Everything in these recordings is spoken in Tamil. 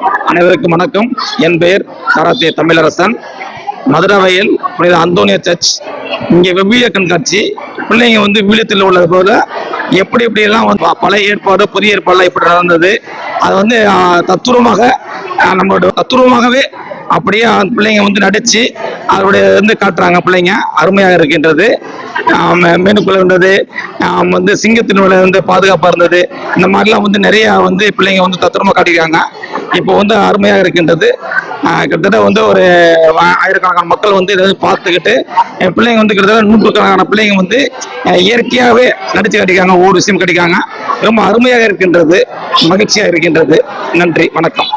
அனைவருக்கும் வணக்கம். என் பெயர் கராத்தே தமிழரசன். மதுரவையில் புனித அந்தோனியா சர்ச். இங்கே விவிலிய கண்காட்சி. பிள்ளைங்க விவிலியத்தில் உள்ளது போல எப்படியெல்லாம் பழைய ஏற்பாடு புதிய ஏற்பாடுலாம் எப்படி நடந்தது, அது தத்துரூபமாக நம்மளோட தத்துரூபமாகவே அப்படியே பிள்ளைங்க நடிச்சு அவருடைய காட்டுறாங்க. பிள்ளைங்க அருமையாக இருக்கின்றது. மீனுக்குள்ள இருந்தது, சிங்கத்தினுடைய பாதுகாப்பா இருந்தது. இந்த மாதிரிலாம் நிறைய பிள்ளைங்க தத்துரமா காட்டியிருக்காங்க. இப்போ அருமையாக இருக்கின்றது. கிட்டத்தட்ட ஒரு ஆயிரக்கணக்கான மக்கள் இதை பார்த்துக்கிட்டு பிள்ளைங்க கிட்டத்தட்ட நூற்றுக்கணக்கான பிள்ளைங்க இயற்கையாகவே நடிச்சு காட்டிக்காங்க. ஒவ்வொரு விஷயம் காட்டிக்காங்க. ரொம்ப அருமையாக இருக்கின்றது, மகிழ்ச்சியாக இருக்கின்றது. நன்றி, வணக்கம்.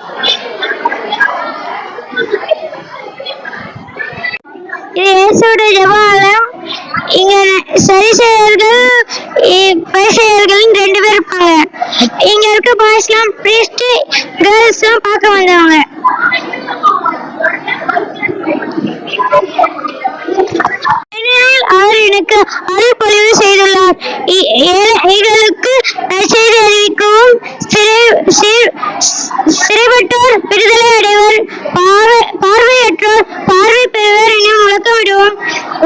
இது இயேசுடைய ஜெபம். இங்க சரிசெயர்கள் பரிசெயர்கள் 2 பேர் இருப்பாங்க. இங்க இருக்க பாய்ஸ்லாம் பிரீஸ்ட், கேர்ள்ஸ்லாம் பார்க்க வந்தவங்க. அவர் எனக்கு அருள் பொழிவு செய்துள்ளார். ஏழைகளுக்கு நற்செய்தி அறிவிக்கவும், சிறைப்பட்டோர் விடுதலை அடைவர், பார்வையற்றோர் பார்வை பெறுவர் என முழக்கமிடுவோம்,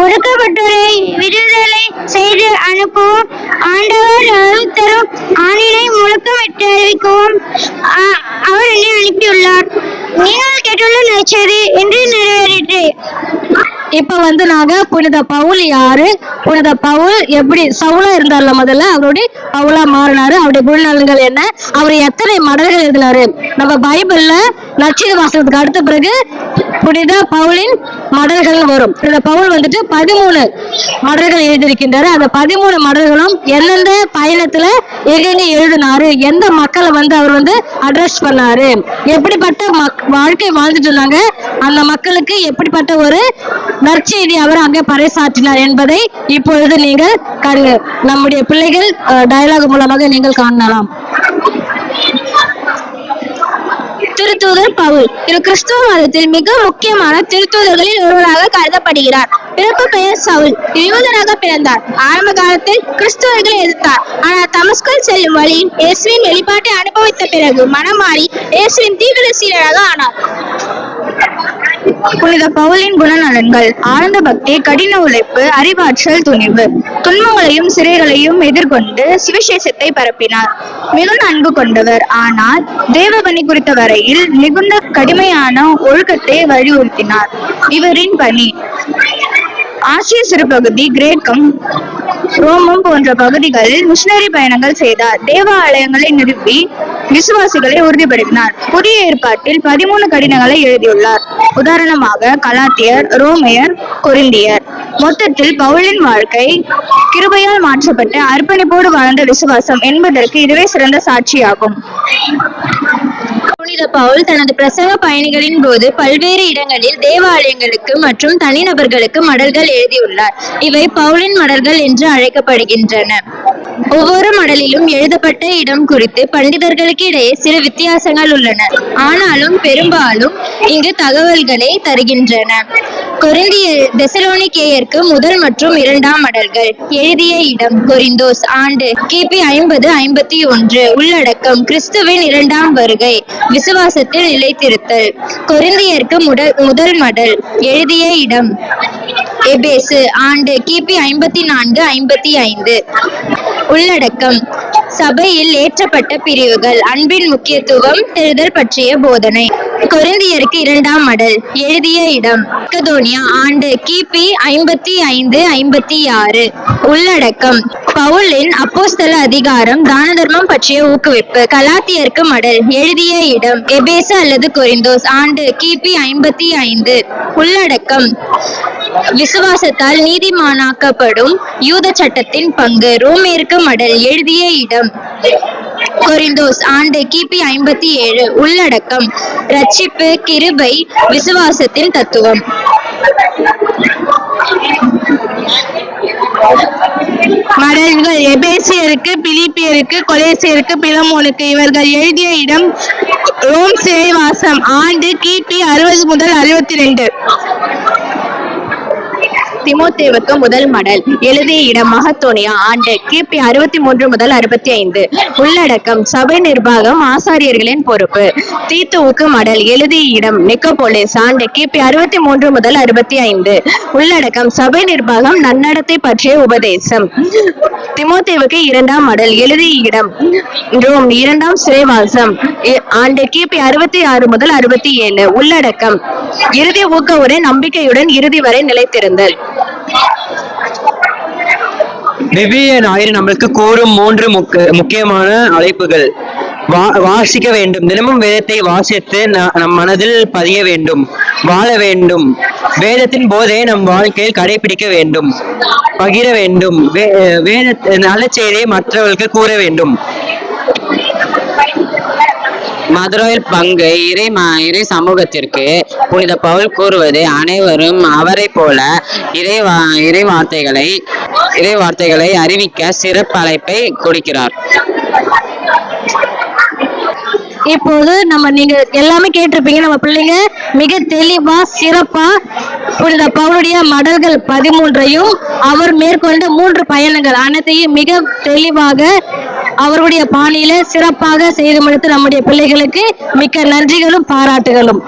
ஒடுக்கப்பட்டோரை விடுதலை செய்து அனுப்புவோம், ஆண்டவர் அருள் தரும் ஆணினை முழக்கமிட்டு அறிவிக்கவும் அவர் என்னை அனுப்பியுள்ளார். நீங்கள் கேட்டுள்ள நற்செய்தி என்று நிறைவேறிற்று. இப்ப நாங்க புனித பவுல் யாரு, புனித பவுல் எப்படி சவுலா இருந்தார்ல, முதல்ல அவருடைய பவுலா மாறினாரு, அவருடைய குணநலன்கள் என்ன, அவர் எத்தனை மடல்கள் எழுதினாரு. நம்ம பைபிள்ல நற்செய்தி வாசகத்துக்கு அடுத்த பிறகு புனித பவுலின் மடல்கள் வரும். புனித பவுல் 13 மடல்கள் எழுதியிருக்கின்றாரு. அந்த 13 மடல்களும் எந்தெந்த பயணத்துல எங்க எழுதினாரு, எந்த மக்களை அவர் அட்ரஸ் பண்ணாரு, எப்படிப்பட்ட வாழ்க்கை வாழ்ந்துட்டு இருந்தாங்க, அந்த மக்களுக்கு எப்படிப்பட்ட ஒரு நற்செய்தி அவர் அங்கே பறைசாற்றினார் என்பதை இப்பொழுது நீங்கள் நம்முடைய பிள்ளைகள் டயலாக் மூலமாக நீங்கள் காணலாம். திருத்தூதர் பவுல் கிறிஸ்துவ மதத்தில் மிக முக்கியமான திருத்தூதர்களில் ஒருவராக கருதப்படுகிறார். பிறப்பு பெயர் சவுல். யூதனாக பிறந்தார். ஆரம்ப காலத்தில் கிறிஸ்துவர்களை எதிர்த்தார். ஆனால் தமஸ்குல் செல்லும் வழியில் இயேசுவின் வெளிப்பாட்டை அனுபவித்த பிறகு மனம் மாறி இயேசுவின் தீவிரசீலராக ஆனார். புனித பவுலின் குணநலன்கள்: ஆழ்ந்த பக்தி, கடின உழைப்பு, அறிவாற்றல், துணிவு. துன்பங்களையும் சிறைகளையும் எதிர்கொண்டு சுவிசேஷத்தை பரப்பினார். மிகுந்த அன்பு கொண்டவர். ஆனால் தேவபணி குறித்த வரையில் மிகுந்த கடுமையான ஒழுக்கத்தை வலியுறுத்தினார். இவரின் பணி: ஆசிய சிறுபகுதி, கிரேக்கம், ரோமம் போன்ற பகுதிகளில் மிஷனரி பயணங்கள் செய்தார். தேவாலயங்களை நிறுவி விசுவாசிகளை உறுதிப்படுத்தினார். புதிய ஏற்பாட்டில் 13 கடிதங்களை எழுதியுள்ளார். உதாரணமாக கலாத்தியர், ரோமையர், கொரிந்தியர். மொத்தத்தில் பவுலின் வாழ்க்கை கிருபையால் மாற்றப்பட்டு அர்ப்பணிப்போடு வாழ்ந்த விசுவாசம் என்பதற்கு இதுவே சிறந்த சாட்சியாகும். புனித பவுல் தனது பிரசங்க பயணிகளின் போது பல்வேறு இடங்களில் தேவாலயங்களுக்கு மற்றும் தனிநபர்களுக்கு மடல்கள் எழுதியுள்ளார். இவை பவுலின் மடல்கள் என்று அழைக்கப்படுகின்றன. ஒவ்வொரு மடலிலும் எழுதப்பட்ட இடம் குறித்து பண்டிதர்களுக்கு இடையே சில வித்தியாசங்கள் உள்ளன. ஆனாலும் பெரும்பாலும் இங்கு தகவல்களை தருகின்றன. தெசலோனிக்கேயருக்கு 1 மற்றும் 2 மடல்கள். எழுதிய இடம் கொரிந்தோஸ். ஆண்டு கிபி 50-51. உள்ளடக்கம்: கிறிஸ்துவின் 2ஆம் வருகை, விசுவாசத்தில் நிலைத்திருத்தல். கொரிந்தியருக்கு 1 மடல். எழுதிய இடம் எபேசு. ஆண்டு கிபி 54-55. உள்ளடக்கம்: சபையில் ஏற்றப்பட்ட பிரிவுகள், அன்பின் முக்கியத்துவம், தெரிதல் பற்றிய போதனை. கொரிந்தியருக்கு 2ஆம் மடல். எழுதிய இடம் மக்கதோனியா. ஆண்டு கிபி 55-56. உள்ளடக்கம்: பவுலின் அப்போஸ்தல அதிகாரம், தான தர்மம் பற்றிய ஊக்குவிப்பு. கலாத்தியருக்கு மடல். எழுதிய இடம் எபேசு அல்லது கொரிந்தோஸ். ஆண்டு கிபி 55. உள்ளடக்கம்: விசுவாசத்தால் நீதிமானாக்கப்படும் யூத சட்டத்தின் பங்கு. ரோமேற்கு மடல். எழுதிய இடம் கொரிந்தோஸ். ஆண்டு கிபி 57. உள்ளடக்கம்: ரட்சிப்பு, கிருபை, விசுவாசத்தின் தத்துவம். மடல்கள்: எபேசியருக்கு, பிலிப்பியருக்கு, கொலேசியருக்கு, பிலமோனுக்கு. இவர்கள் எழுதிய இடம் ரோம் சிறைவாசம். ஆண்டு கிபி 60 முதல் 62. திமோத்தேவுக்கு முதல் மடல் எழுதிய இடம் மகத்தோனியா ஆண்டு கிபி 63 முதல் 65. உள்ளடக்கம் சபை நிர்வாகம் ஆசாரியர்களின் பொறுப்பு. தீத்துவுக்கு மடல் எழுதிய இடம் நிக்கோபோலிஸ் ஆண்டு கிபி 63 முதல் 65. உள்ளடக்கம் சபை நிர்வாகம் நன்னடத்தை பற்றிய உபதேசம். திமோத்தேவுக்கு இரண்டாம் மடல் எழுதிய இடம் ரோம் 2ஆம் சிறைவாசம் ஆண்டு கிபி 66 முதல் 67. உள்ளடக்கம் இறுதி ஊக்க உரை நம்பிக்கையுடன் இறுதி வரை நிலைத்திருந்தல். விவிலிய ஞாயிறு நம்மளுக்கு கூறும் 3 முக்கியமான அழைப்புகள். வாசிக்க வேண்டும், தினமும் வேதத்தை வாசித்து நம் மனதில் பதிய வேண்டும். வாழ வேண்டும், வேதத்தின் போதே நம் வாழ்க்கையில் கடைபிடிக்க வேண்டும். பகிர வேண்டும், வேத நல்ல செய்தியை மற்றவர்களுக்கு கூற வேண்டும். மதுரையில் பங்கு இறை சமூகத்திற்கு புனித பவுல் கூறுவது அனைவரும் அவரை போல இறை வார்த்தைகளை அறிவிக்க சிறப்பு அழைப்பை கொடுக்கிறார். இப்போது நீங்க எல்லாமே கேட்டிருப்பீங்க. நம்ம பிள்ளைங்க மிக தெளிவா சிறப்பா புனித பவுலுடைய மடல்கள் 13ஐயும் அவர் மேற்கொண்ட 3 பயணங்கள் அனைத்தையும் மிக தெளிவாக அவருடைய பாணியில சிறப்பாக செய்து முடித்து நம்முடைய பிள்ளைகளுக்கு மிக்க நன்றிகளும் பாராட்டுகளும்.